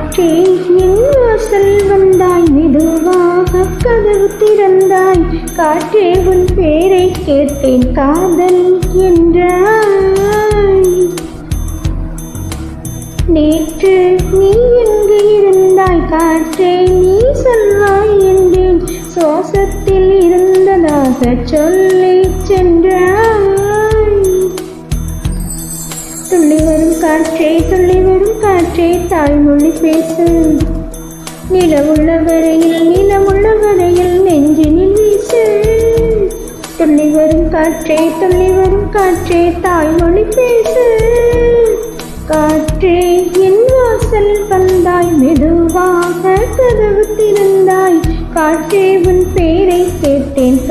காற்றே என் வாசல் வந்தாய், மெதுவாக கதவு திறந்தாய். காற்றே உன் பேரை கேட்டேன், காதல் என்றாய். நேற்று நீ எங்கு இருந்தாய், காற்றே நீ சொல்வாய் என்றேன். சுவாசத்தில் இருந்ததாக சொல்லி சென்றாய். துள்ளி வரும் காற்றே, துள்ளி வரும் காற்றே, தாய்மொழி பேசு. நிலவுள்ள வரையில், நிலமுள்ள வரையில் நெஞ்சினில் வீசு. துள்ளி வரும் காற்றே, துள்ளி வரும் காற்றே, தாய்மொழி பேசு. காற்றே என் வாசல் வந்தாய், மெதுவாக கதவு திறந்தாய். காற்றே உன் பேரை கேட்டேன்,